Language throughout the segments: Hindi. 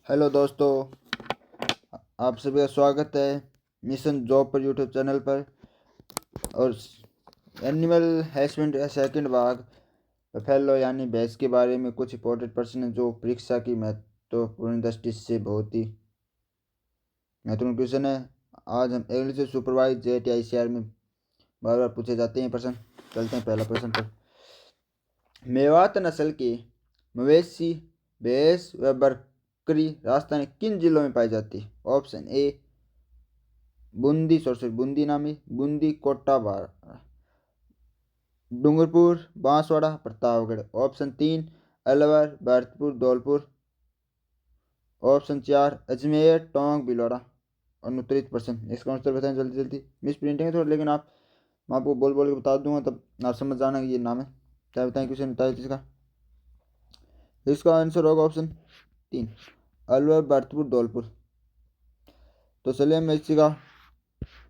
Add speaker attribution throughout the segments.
Speaker 1: हेलो दोस्तों, आप सभी का स्वागत है मिशन जॉब पर यूट्यूब चैनल पर। और एनिमल हस्बेंड सेकंड भाग फैलो यानी भैंस के बारे में कुछ इंपॉर्टेंट प्रश्न हैं जो परीक्षा की महत्वपूर्ण दृष्टि से बहुत ही महत्वपूर्ण क्वेश्चन है। आज हम इंग्लिश से सुपरवाइज जेट या ICR में बार बार पूछे जाते हैं प्रश्न। चलते हैं पहला प्रश्न पर। मेवात नस्ल के मवेशी भैंस व बकरी राजस्थान के किन जिलों में पाई जाती है? ऑप्शन ए बूंदी नामी, बूंदी, कोटा, डूंगरपुर, बांसवाड़ा, प्रतापगढ़। ऑप्शन 3 अलवर, भरतपुर, धौलपुर। ऑप्शन 4 अजमेर, टोंक, भिलवाड़ा। अनुत्तरित प्रश्न, इसका उत्तर बताएं जल्दी जल्दी। मिस प्रिंटिंग है थोड़ा, लेकिन मैं आपको बोल बोल के बता दूंगा तब आप समझ जाना कि ये नाम है। क्या बताएं क्वेश्चन बताइए इसका। इसका आंसर होगा ऑप्शन 3 अलवर, भरतपुर, धौलपुर। तो चलिए हम इसी का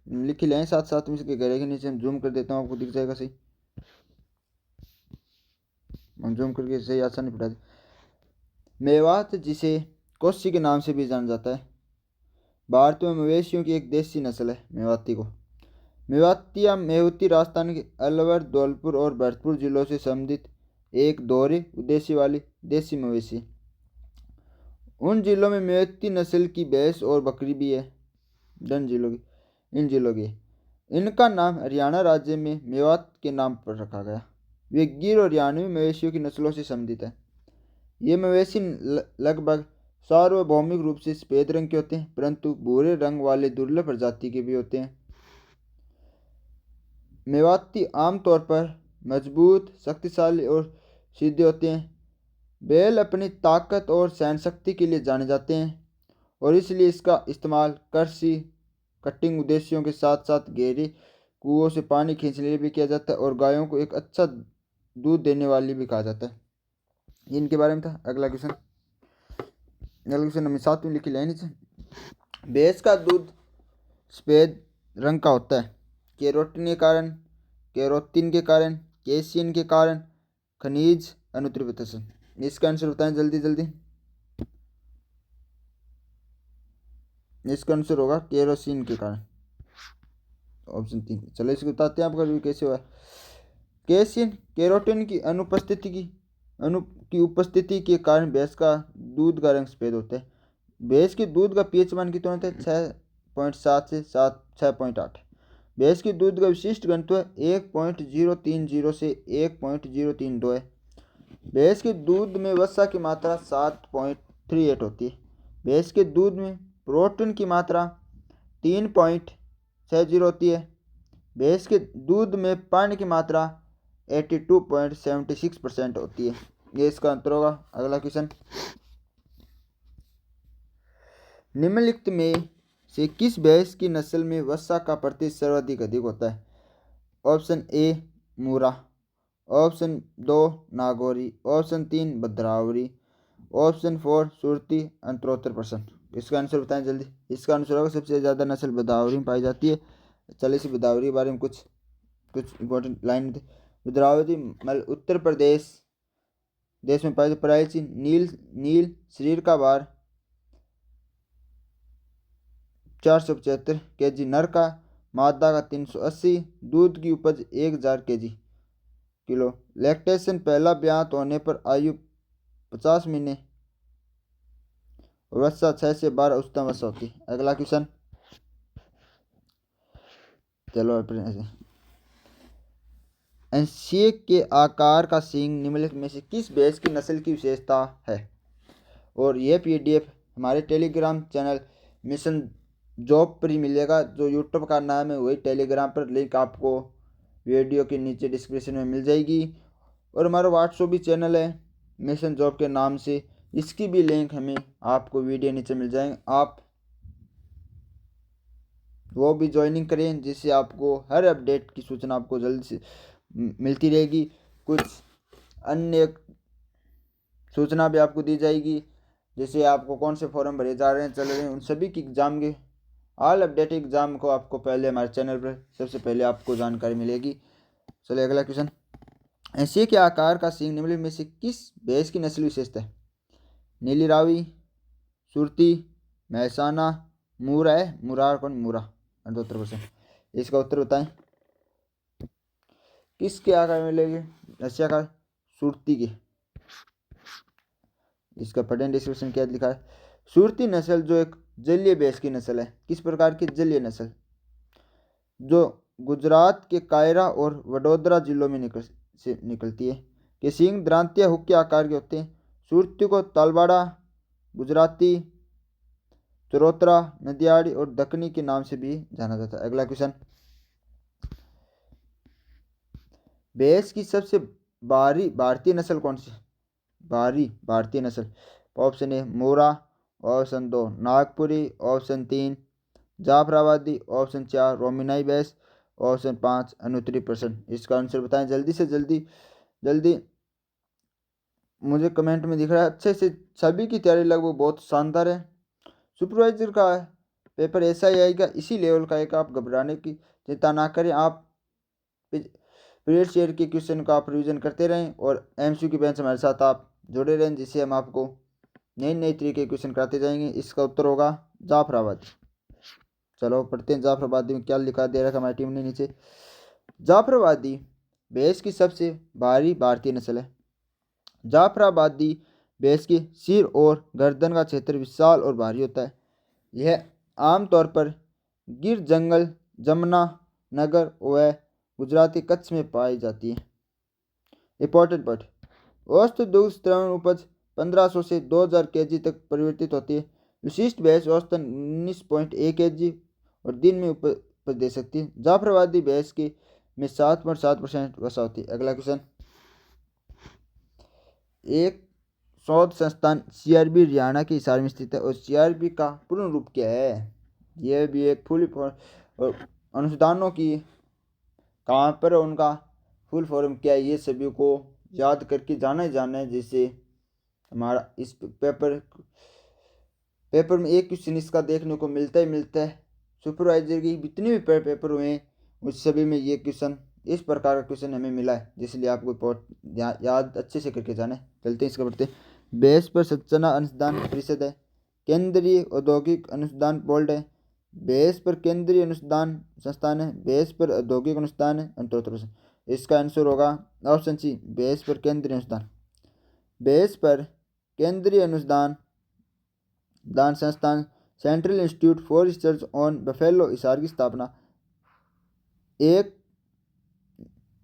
Speaker 1: लिख लें साथ साथ में, इसके घेरे के नीचे हम जूम कर देता हूँ, आपको दिख जाएगा सही। हम जूम करके सही आसानी पढ़ा दी। मेवात, जिसे कोसी के नाम से भी जाना जाता है, भारत में मवेशियों की एक देसी नस्ल है। मेवाती को मेवाती या मेहुती राजस्थान के अलवर, धौलपुर और भरतपुर जिलों से संबंधित एक दोहरे उद्देश्य वाली देसी मवेशी। उन जिलों में मेवाती नस्ल की भैंस और बकरी भी है। इन जिलों की इनका नाम हरियाणा राज्य में मेवात के नाम पर रखा गया। वे गिर और हरियाणवी मवेशियों की नस्लों से संबंधित है। ये मवेशी लगभग सार्वभौमिक रूप से सफेद रंग के होते हैं, परंतु भूरे रंग वाले दुर्लभ प्रजाति के भी होते हैं। मेवाती आमतौर पर मजबूत, शक्तिशाली और सीधे होते हैं। बैल अपनी ताकत और सहन शक्ति के लिए जाने जाते हैं और इसलिए इसका इस्तेमाल कृषि, कटिंग उद्देश्यों के साथ साथ गहरे कुओं से पानी खींचने के लिए भी किया जाता है और गायों को एक अच्छा दूध देने वाली भी कहा जाता है। इनके बारे में था। अगला क्वेश्चन हमें साथ में लिखी लेनी नीचे। भैंस का दूध सफेद रंग का होता है केरोटिन के कारण, केरोटिन के कारण, कैसिन के कारण, खनिज अनुत्रिपतन। इसका आंसर बताएं जल्दी जल्दी। इसका आंसर होगा केरोसिन के कारण, ऑप्शन 3। चलो इसको बताते हैं आपका कैसे हुआ। कैसिन केरोटिन की अनु की उपस्थिति के कारण भैंस का दूध का रंग सफेद होता है। भैंस के दूध का पीएच मान कितना होता है? 6.7 से 6.8। भैंस के दूध का विशिष्ट घनत्व 1.030 से 1.032 है। भैंस के दूध में वसा की मात्रा 7.38 होती है। भैंस के दूध में प्रोटीन की मात्रा 3.60 होती है। भैंस के दूध में पानी की मात्रा 82.76% होती है। ये इसका अंतर होगा। अगला क्वेश्चन, निम्नलिखित में से किस भैंस की नस्ल में वसा का प्रतिशत सर्वाधिक अधिक होता है? Option A Murrah, option 2 Nagori, option 3 Bhadawari, option 4 Surti. 78%। इसका आंसर बताएं जल्दी। इसका आंसर होगा सबसे ज़्यादा नस्ल भद्रावरी में पाई जाती है। चलिए इस भद्रावरी के बारे में कुछ इंपॉर्टेंट लाइन थे। भद्रावती उत्तर प्रदेश देश में पाई जाती प्रायची नील शरीर का भार 475 kg नर का, मादा का 380, दूध की उपज 1000 किलो। लैक्टेशन पहला ब्यात होने पर आयु 50 महीने, वसा 6 से 12 उच्चतम वसा होती है। अगला क्वेश्चन, चलो एंशिए के आकार का सींग निम्नलिखित में से किस भैंस की नस्ल की विशेषता है? और यह PDF हमारे टेलीग्राम चैनल मिशन जॉब पर ही मिलेगा। जो यूट्यूब का नाम है वही टेलीग्राम पर, लिंक आपको वीडियो के नीचे डिस्क्रिप्शन में मिल जाएगी। और हमारा व्हाट्सएप भी चैनल है मिशन जॉब के नाम से, इसकी भी लिंक हमें आपको वीडियो नीचे मिल जाएंगे। आप वो भी ज्वाइनिंग करें जिससे आपको हर अपडेट की सूचना आपको जल्दी से मिलती रहेगी। कुछ अन्य सूचना भी आपको दी जाएगी, जैसे आपको कौन से फॉर्म भरे जा रहे हैं चल रहे हैं, उन सभी की एग्ज़ाम के ऑल अपडेट एग्ज़ाम को आपको पहले हमारे चैनल पर सबसे पहले आपको जानकारी मिलेगी। चलिए अगला क्वेश्चन, ऐसे के आकार का सींग निम्नलिखित में से किस भैंस की नस्ल विशेषता है? नीली रावी, सुरती, महसाना, मूरा है, मुरार कौन, मूरा 78%। इसका उत्तर बताएं। किसके आकार में मिलेगी रस्याकार, सुरती के। इसका पढ़ें डिस्क्रिप्शन क्या लिखा है। सुरती नस्ल जो एक जलीय भैंस की नस्ल है। किस प्रकार की जलीय नस्ल, जो गुजरात के कायरा और वडोदरा जिलों में निकलती है। के सींग द्रांतीय हुक के आकार के होते हैं। सुरती को तालवाड़ा, गुजराती, चरोतरा, नदियाड़ी और दक्कनी के नाम से भी जाना जाता है। अगला क्वेश्चन, भैंस की सबसे बाहरी भारतीय नस्ल कौन सी, बाहरी भारतीय नस्ल। ऑप्शन ए मोरा, option 2 Nagpuri, option 3 Jafarabadi, option 4 रोमिनाई भैंस, ऑप्शन 5 अनुत्तरी पर्सन। इसका आंसर बताएं जल्दी से जल्दी जल्दी। मुझे कमेंट में दिख रहा है अच्छे से। सभी की तैयारी लगभग बहुत शानदार है। सुपरवाइजर का पेपर ऐसा ही आएगा, इसी लेवल का एक, आप घबराने की चिंता ना करें। आप प्रीवियस ईयर के क्वेश्चन का आप रिविजन करते रहें और एमसीक्यू बेंच हमारे साथ आप जुड़े रहें, जिससे हम आपको नए नए तरीके के क्वेश्चन कराते जाएंगे। इसका उत्तर होगा जाफराबादी। चलो पढ़ते हैं जाफराबादी में क्या लिखा दे रहा है हमारी टीम ने नीचे। जाफराबादी भैंस की सबसे भारी भारतीय नस्ल है। जाफराबादी भैंस की सिर और गर्दन का क्षेत्र विशाल और भारी होता है। यह आमतौर पर गिर जंगल, जमुना नगर व गुजराती कच्छ में पाई जाती है। इंपॉर्टेंट पॉइंट, औसत दुग्ध स्त्रवण उपज 1500 से 2000 केजी तक परिवर्तित होती है। विशिष्ट भैंस औसतन 19.1 केजी और दिन में उपज दे सकती है। जाफराबादी भैंस की में 7.7% वसा होती है। अगला क्वेश्चन, एक शोध संस्थान सीआरबी हरियाणा के हिसार में स्थित है और सीआरबी का पूर्ण रूप क्या है। यह भी एक फुल और अनुसंधानों की कहाँ पर उनका फुल फॉर्म क्या है, ये सभी को याद करके जाना ही जाना है। जैसे हमारा इस पेपर में एक क्वेश्चन इसका देखने को मिलता ही मिलता है। सुपरवाइजर की जितने भी पेपर हुए हैं उस सभी में ये क्वेश्चन, इस प्रकार का क्वेश्चन हमें मिला है, जिसलिए आपको याद अच्छे से करके जाना है। चलते हैं इसका पढ़ते हैं। बेस पर सूचना अनुसंधान परिषद है। केंद्रीय औद्योगिक अनुसंधान बोर्ड है। बेस पर केंद्रीय अनुसंधान संस्थान है। बेस पर औद्योगिक अनुसंधान है। अंतरोत्तर। इसका आंसर होगा ऑप्शन सी, बेस पर केंद्रीय अनुसंधान। बेस पर केंद्रीय अनुसंधान दान संस्थान central institute for research on buffalo Hisar की स्थापना 1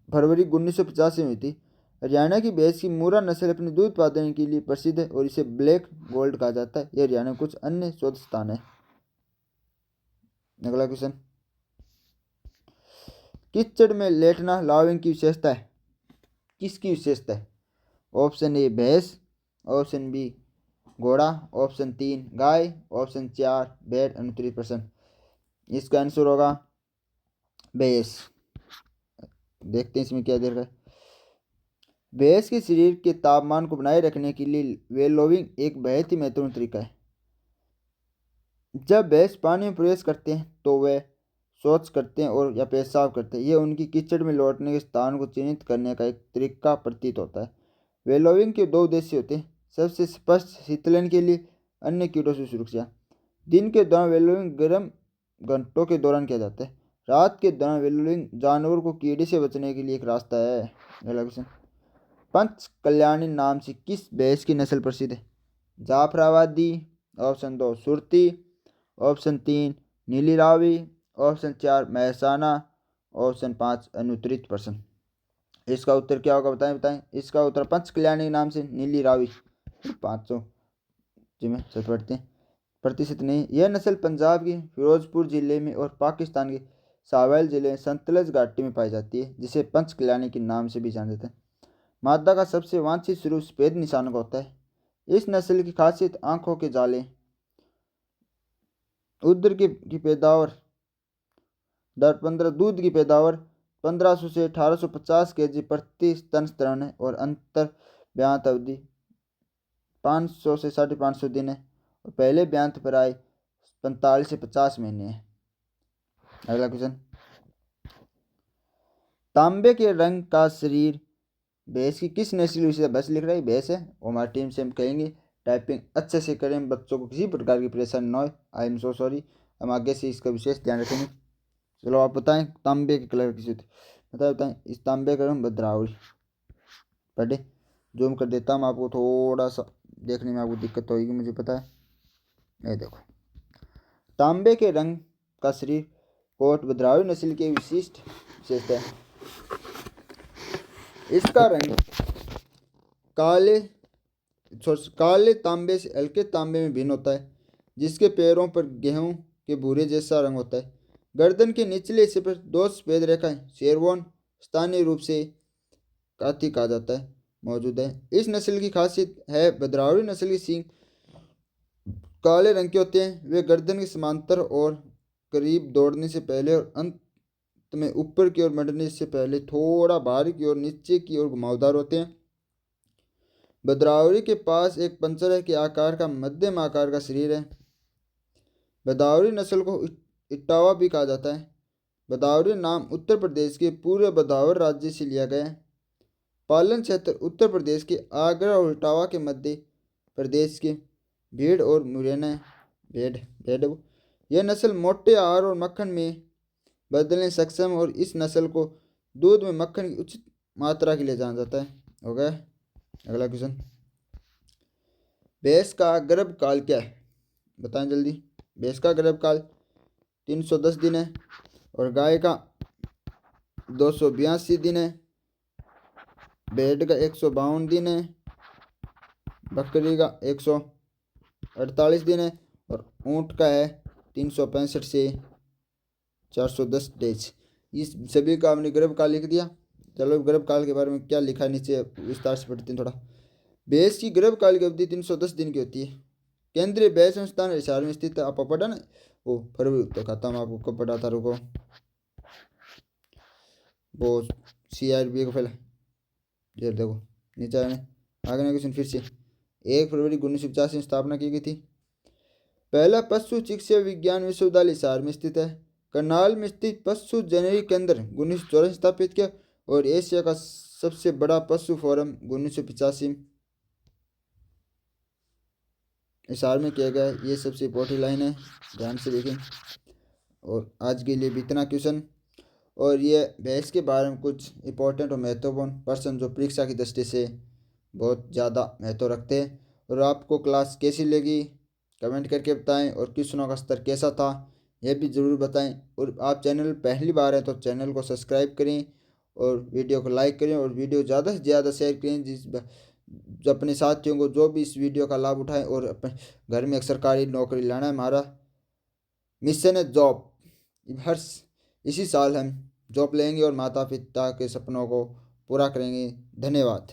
Speaker 1: फरवरी 1985 में हुई थी। हरियाणा की भैंस की मूरा नस्ल अपने दूध उत्पादन के लिए प्रसिद्ध है और इसे ब्लैक गोल्ड कहा जाता है। यह हरियाणा में कुछ अन्य शोध स्थान है। अगला क्वेश्चन, कीचड़ में लेटना लाविंग की विशेषता है। किसकी विशेषता है। ऑप्शन ए भैंस, ऑप्शन बी घोड़ा, ऑप्शन 3 गाय, ऑप्शन 4 भेड़ अनुत्तरी प्रश्न। इसका आंसर होगा भैंस। देखते हैं इसमें क्या दे रखा है। भैंस के शरीर के तापमान को बनाए रखने के लिए वेलोविंग एक बहुत ही महत्वपूर्ण तरीका है। जब भैंस पानी में प्रवेश करते हैं तो वे शौच करते हैं और या पेशाब करते हैं। यह उनकी कीचड़ में लौटने के स्थान को चिन्हित करने का एक तरीका प्रतीत होता है। वेलोविंग के 2 उद्देश्य होते हैं। सबसे स्पष्ट शीतलन के लिए, अन्य कीटों से सुरक्षा। दिन के दौरान वेलोविंग गर्म घंटों के दौरान किया जाता है। रात के दौरान वेलोविंग जानवर को कीड़े से बचने के लिए एक रास्ता है। अगला क्वेश्चन, पंच कल्याणी नाम से किस भैंस की नस्ल प्रसिद्ध है। Jafarabadi, option 2 Surti, option 3 Nili Ravi, option 4 Mehsana, option 5 अनुत्तरित पर्सन। इसका उत्तर क्या होगा बताएं बताएं। इसका उत्तर पंच कल्याणी नाम से नीली रावी 500 जी में सच पढ़ते हैं प्रतिशत नहीं। यह नस्ल पंजाब के फिरोजपुर जिले में और पाकिस्तान के सावैल जिले में संतलज घाटी में पाई जाती है, जिसे पंच कल्याणी के नाम से भी जाना जाता है। मादा का सबसे वांछित स्वरूप सफेद निशान का होता है। इस नस्ल की खासियत आंखों के जाले, उदर की पैदावार दर 15 दूध की पैदावार 1500 से 1850 केजी प्रति स्तन स्त्रण है और अंतर ब्यांत अवधि 500 से 550 दिन है और पहले ब्यांत पर आए 45 से 50 महीने है। अगला क्वेश्चन, तांबे के रंग का शरीर भैंस की किस नस्ल विशेषता। बस लिख रहा है भैंस है और हमारी टीम से हम कहेंगे टाइपिंग अच्छे से करें, बच्चों को किसी प्रकार की परेशानी ना हो। I am so sorry. हम आगे से इसका विशेष ध्यान रखेंगे। चलो आप बताएं तांबे के कलर किसी बताएं। इस तांबे का रंग भद्रावरी। पढ़े जूम कर देता हूँ आपको, थोड़ा सा देखने में आपको दिक्कत होगी मुझे पता है। ये देखो तांबे के रंग का शरीर कोट भद्रावरी नस्ल की विशिष्ट विशेषता है। इसका रंग काले तांबे से हल्के तांबे में भिन्न होता है, जिसके पैरों पर गेहूं के भूरे जैसा रंग होता है। गर्दन के निचले हिस्से पर 2 सफेद रेखाएं शेरवान स्थानीय रूप से काती कहा जाता है मौजूद है। इस नस्ल की खासियत है भद्रावरी नस्ल के सींग काले रंग के होते हैं। वे गर्दन के समांतर और करीब दौड़ने से पहले और अंत में ऊपर की ओर बढ़ने से पहले थोड़ा बाहर की ओर नीचे की ओर घुमावदार होते हैं। भद्रावरी के पास एक पंचर के आकार का मध्यम आकार का शरीर है। भदावरी नस्ल को इटावा भी कहा जाता है। भदावरी नाम उत्तर प्रदेश के पूरे भदावर राज्य से लिया गया है। पालन क्षेत्र उत्तर प्रदेश के आगरा और इटावा के मध्य प्रदेश के भेड़ और मुरैना भेड़। यह नस्ल मोटे आहार और मक्खन में बदलने सक्षम और इस नस्ल को दूध में मक्खन की उचित मात्रा के लिए जाना जाता है। हो गया। अगला क्वेश्चन, भैंस का गर्भकाल क्या है बताएं जल्दी। भैंस का गर्भकाल 310 दिन है और गाय का 282 दिन है। भेड़ का 152 दिन है। बकरी का 148 दिन है और ऊँट का है 365 से 410 डेज। इस सभी का हमने गर्भकाल लिख दिया। चलो गर्भकाल के बारे में क्या लिखा है नीचे विस्तार से पढ़ते हैं थोड़ा। भैंस की गर्भकाल की अवधि 310 दिन की होती है। केंद्रीय भैंस संस्थान हिसार में स्थित है। आपको पढ़ा ना वो फरवरी तो खाता हूँ आपको कब पढ़ा था, रुको वो CRB को पहले ये देखो नीचे आने आगे ना क्वेश्चन फिर से 1 फरवरी 1950 में स्थापना की गई थी। पहला पशु चिकित्सा विज्ञान विश्वविद्यालय हिसार में स्थित है। करनाल में स्थित पशु जनरी केंद्र 1984 स्थापित किया और एशिया का सबसे बड़ा पशु फोरम 1985 हिसार में किया गया। ये सबसे इंपॉर्टेंट लाइन है, ध्यान से देखें। और आज के लिए भी इतना क्वेश्चन। और ये भैंस के बारे में कुछ इंपॉर्टेंट और महत्वपूर्ण प्रश्न जो परीक्षा की दृष्टि से बहुत ज़्यादा महत्व रखते हैं। और आपको क्लास कैसी लगी कमेंट करके बताएं और क्वेश्चनों का स्तर कैसा था यह भी ज़रूर बताएं। और आप चैनल पहली बार है तो चैनल को सब्सक्राइब करें और वीडियो को लाइक करें और वीडियो ज़्यादा से ज़्यादा शेयर करें जो अपने साथियों को जो भी इस वीडियो का लाभ उठाएं। और अपने घर में एक सरकारी नौकरी लाना है हमारा मिशन है जॉब। हर इसी साल हम जॉब लेंगे और माता पिता के सपनों को पूरा करेंगे। धन्यवाद।